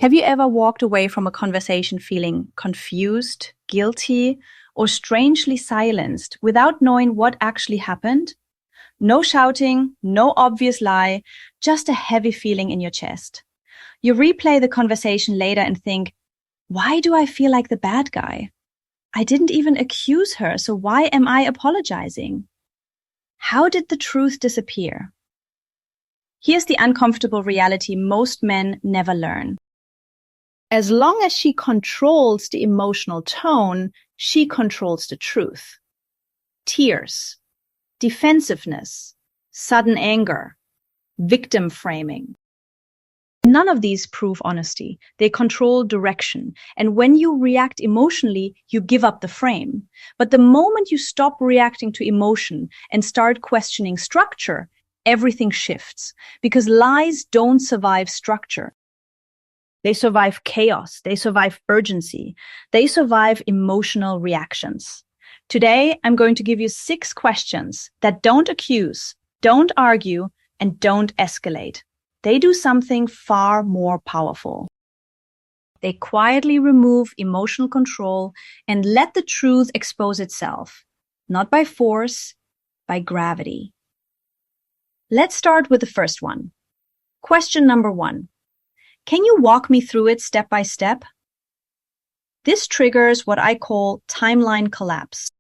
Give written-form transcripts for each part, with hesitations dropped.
Have you ever walked away from a conversation feeling confused, guilty, or strangely silenced without knowing what actually happened? No shouting, no obvious lie, just a heavy feeling in your chest. You replay the conversation later and think, why do I feel like the bad guy? I didn't even accuse her, so why am I apologizing? How did the truth disappear? Here's the uncomfortable reality most men never learn. As long as she controls the emotional tone, she controls the truth. Tears, defensiveness, sudden anger, victim framing. None of these prove honesty. They control direction. And when you react emotionally, you give up the frame. But the moment you stop reacting to emotion and start questioning structure, everything shifts. Because lies don't survive structure. They survive chaos. They survive urgency. They survive emotional reactions. Today, I'm going to give you 6 questions that don't accuse, don't argue, and don't escalate. They do something far more powerful. They quietly remove emotional control and let the truth expose itself, not by force, by gravity. Let's start with the first one. Question number 1. Can you walk me through it step by step? This triggers what I call timeline collapse.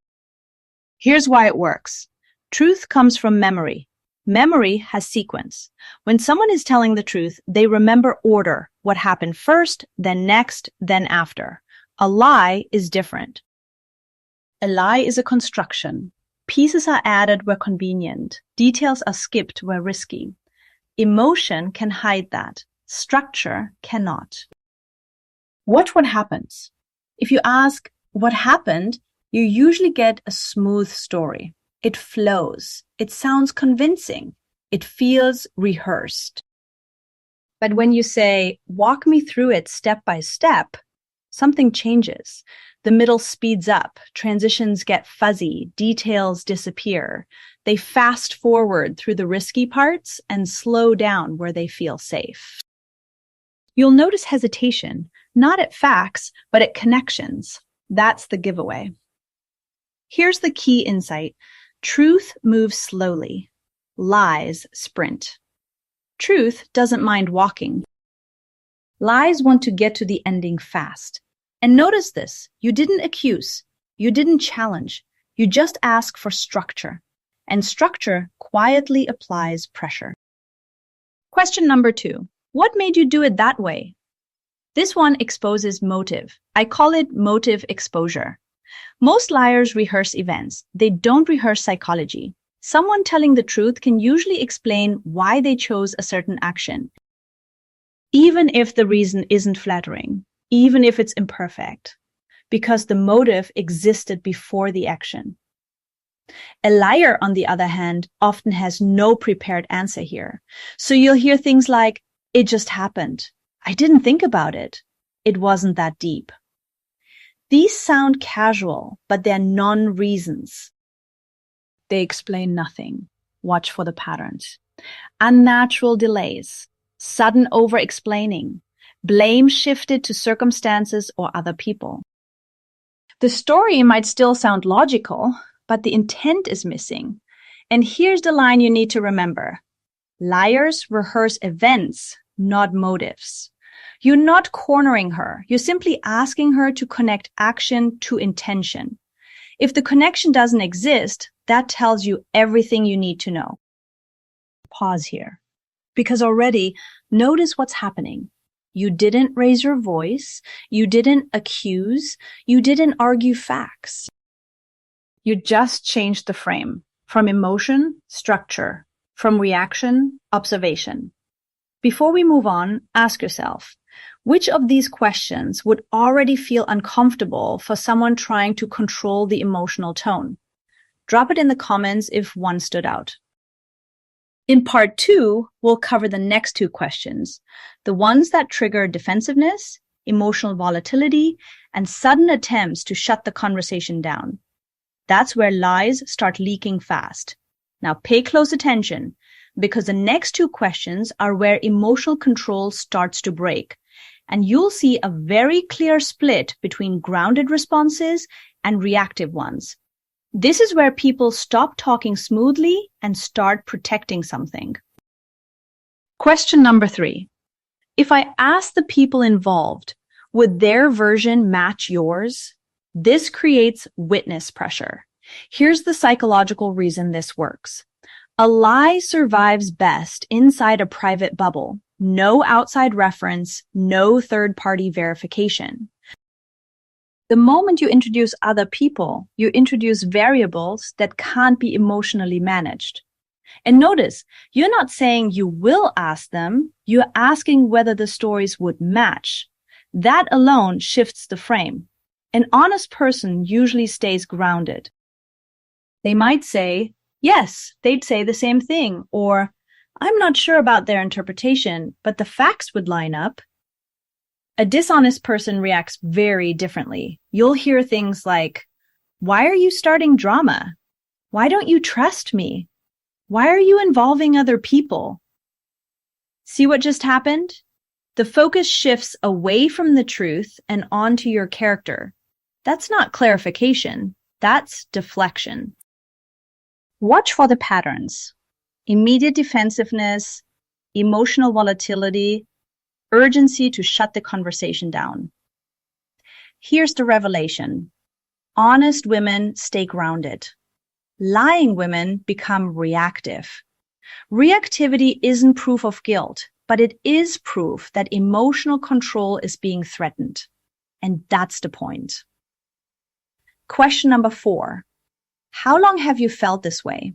Here's why it works. Truth comes from memory. Memory has sequence. When someone is telling the truth, they remember order, what happened first, then next, then after. A lie is different. A lie is a construction. Pieces are added where convenient. Details are skipped where risky. Emotion can hide that. Structure cannot. Watch what happens. If you ask what happened, you usually get a smooth story. It flows. It sounds convincing. It feels rehearsed. But when you say, walk me through it step by step, something changes. The middle speeds up. Transitions get fuzzy. Details disappear. They fast forward through the risky parts and slow down where they feel safe. You'll notice hesitation, not at facts, but at connections. That's the giveaway. Here's the key insight. Truth moves slowly. Lies sprint. Truth doesn't mind walking. Lies want to get to the ending fast. And notice this. You didn't accuse. You didn't challenge. You just ask for structure. And structure quietly applies pressure. Question number 2. What made you do it that way? This one exposes motive. I call it motive exposure. Most liars rehearse events. They don't rehearse psychology. Someone telling the truth can usually explain why they chose a certain action, even if the reason isn't flattering, even if it's imperfect, because the motive existed before the action. A liar, on the other hand, often has no prepared answer here. So you'll hear things like, it just happened. I didn't think about it. It wasn't that deep. These sound casual, but they're non-reasons. They explain nothing. Watch for the patterns. Unnatural delays, sudden over-explaining, blame shifted to circumstances or other people. The story might still sound logical, but the intent is missing. And here's the line you need to remember. Liars rehearse events, not motives. You're not cornering her. You're simply asking her to connect action to intention. If the connection doesn't exist, that tells you everything you need to know. Pause here. Because already, notice what's happening. You didn't raise your voice. You didn't accuse. You didn't argue facts. You just changed the frame from emotion, structure, from reaction, observation. Before we move on, ask yourself, which of these questions would already feel uncomfortable for someone trying to control the emotional tone? Drop it in the comments if one stood out. In part 2, we'll cover the next 2 questions, the ones that trigger defensiveness, emotional volatility, and sudden attempts to shut the conversation down. That's where lies start leaking fast. Now pay close attention, because the next 2 questions are where emotional control starts to break. and you'll see a very clear split between grounded responses and reactive ones. This is where people stop talking smoothly and start protecting something. Question number 3. If I ask the people involved, would their version match yours? This creates witness pressure. Here's the psychological reason this works. A lie survives best inside a private bubble. No outside reference, no third-party verification. The moment you introduce other people, you introduce variables that can't be emotionally managed. And notice, you're not saying you will ask them, you're asking whether the stories would match. That alone shifts the frame. An honest person usually stays grounded. They might say, yes, they'd say the same thing, or I'm not sure about their interpretation, but the facts would line up. A dishonest person reacts very differently. You'll hear things like, why are you starting drama? Why don't you trust me? Why are you involving other people? See what just happened? The focus shifts away from the truth and onto your character. That's not clarification. That's deflection. Watch for the patterns. Immediate defensiveness, emotional volatility, urgency to shut the conversation down. Here's the revelation. Honest women stay grounded. Lying women become reactive. Reactivity isn't proof of guilt, but it is proof that emotional control is being threatened. And that's the point. Question number 4. How long have you felt this way?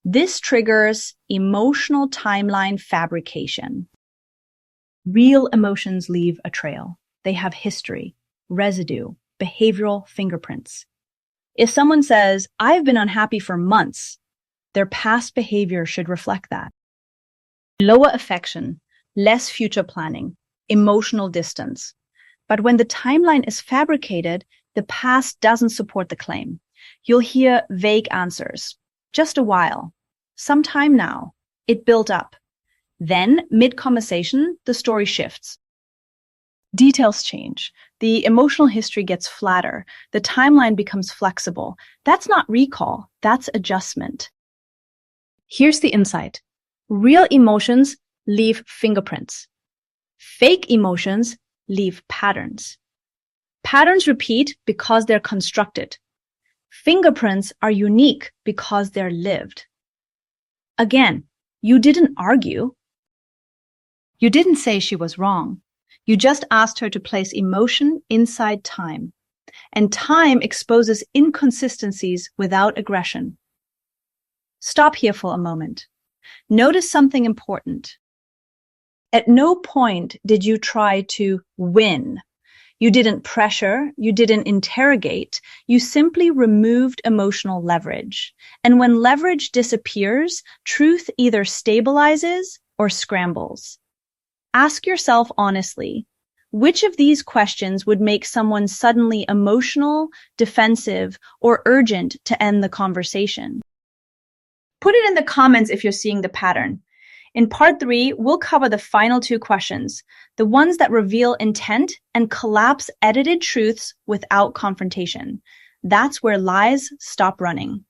This triggers emotional timeline fabrication. Real emotions leave a trail. They have history, residue, behavioral fingerprints. If someone says, I've been unhappy for months, their past behavior should reflect that. Lower affection, less future planning, emotional distance. But when the timeline is fabricated, the past doesn't support the claim. You'll hear vague answers. Just a while. Some time now. It built up. Then, mid-conversation, the story shifts. Details change. The emotional history gets flatter. The timeline becomes flexible. That's not recall. That's adjustment. Here's the insight. Real emotions leave fingerprints. Fake emotions leave patterns. Patterns repeat because they're constructed. Fingerprints are unique because they're lived. Again, you didn't argue. You didn't say she was wrong. You just asked her to place emotion inside time. And time exposes inconsistencies without aggression. Stop here for a moment. Notice something important. At no point did you try to win. You didn't pressure, you didn't interrogate, you simply removed emotional leverage. And when leverage disappears, truth either stabilizes or scrambles. Ask yourself honestly, which of these questions would make someone suddenly emotional, defensive, or urgent to end the conversation? Put it in the comments if you're seeing the pattern. In part 3, we'll cover the final 2 questions, the ones that reveal intent and collapse edited truths without confrontation. That's where lies stop running.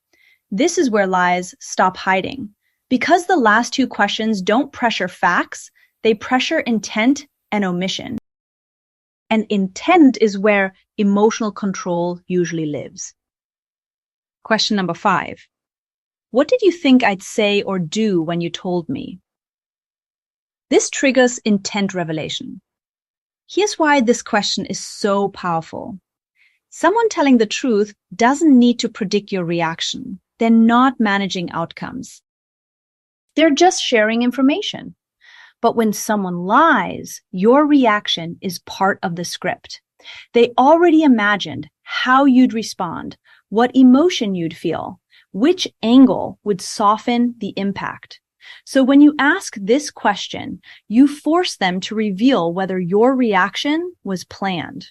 This is where lies stop hiding. Because the last 2 questions don't pressure facts, they pressure intent and omission. And intent is where emotional control usually lives. Question number 5. What did you think I'd say or do when you told me? This triggers intent revelation. Here's why this question is so powerful. Someone telling the truth doesn't need to predict your reaction. They're not managing outcomes. They're just sharing information. But when someone lies, your reaction is part of the script. They already imagined how you'd respond, what emotion you'd feel, which angle would soften the impact. So when you ask this question, you force them to reveal whether your reaction was planned.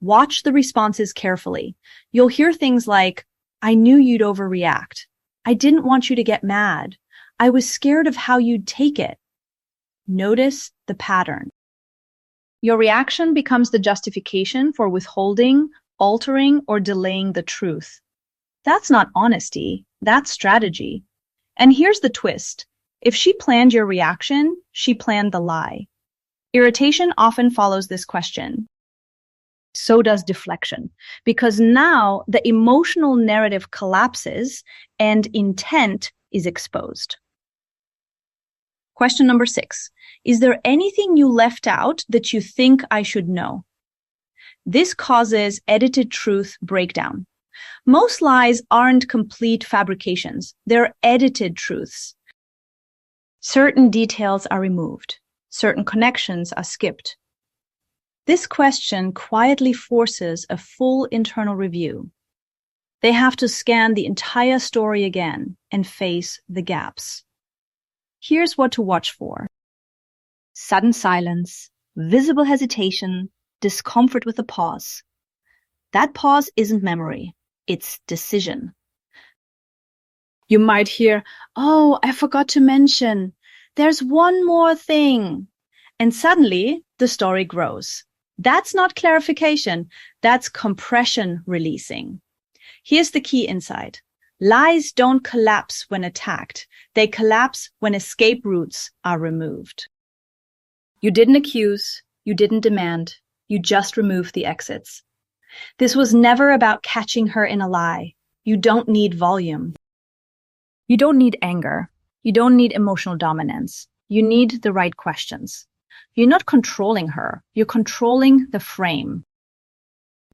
Watch the responses carefully. You'll hear things like, I knew you'd overreact. I didn't want you to get mad. I was scared of how you'd take it. Notice the pattern. Your reaction becomes the justification for withholding, altering, or delaying the truth. That's not honesty, that's strategy. And here's the twist. If she planned your reaction, she planned the lie. Irritation often follows this question. So does deflection, because now the emotional narrative collapses and intent is exposed. Question number 6. Is there anything you left out that you think I should know? This causes edited truth breakdown. Most lies aren't complete fabrications. They're edited truths. Certain details are removed. Certain connections are skipped. This question quietly forces a full internal review. They have to scan the entire story again and face the gaps. Here's what to watch for. Sudden silence, visible hesitation, discomfort with a pause. That pause isn't memory, it's decision. You might hear, "Oh, I forgot to mention, there's one more thing." And suddenly, the story grows. That's not clarification, that's compression releasing. Here's the key insight. Lies don't collapse when attacked. They collapse when escape routes are removed. You didn't accuse, you didn't demand, you just removed the exits. This was never about catching her in a lie. You don't need volume. You don't need anger. You don't need emotional dominance. You need the right questions. You're not controlling her. You're controlling the frame.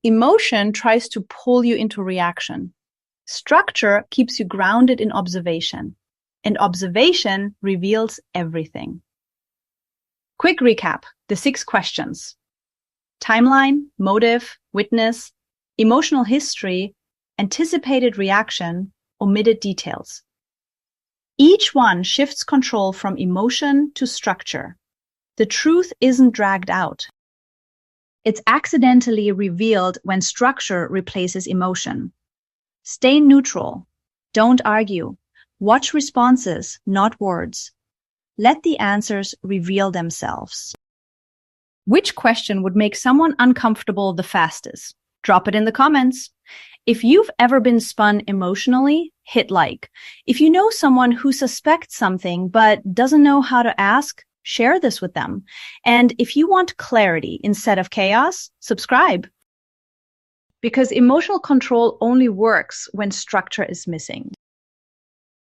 Emotion tries to pull you into reaction. Structure keeps you grounded in observation. And observation reveals everything. Quick recap, the 6 questions. Timeline, motive, witness, emotional history, anticipated reaction, omitted details. Each one shifts control from emotion to structure. The truth isn't dragged out. It's accidentally revealed when structure replaces emotion. Stay neutral. Don't argue. Watch responses, not words. Let the answers reveal themselves. Which question would make someone uncomfortable the fastest? Drop it in the comments. If you've ever been spun emotionally, hit like. If you know someone who suspects something but doesn't know how to ask, share this with them. And if you want clarity instead of chaos, subscribe. Because emotional control only works when structure is missing.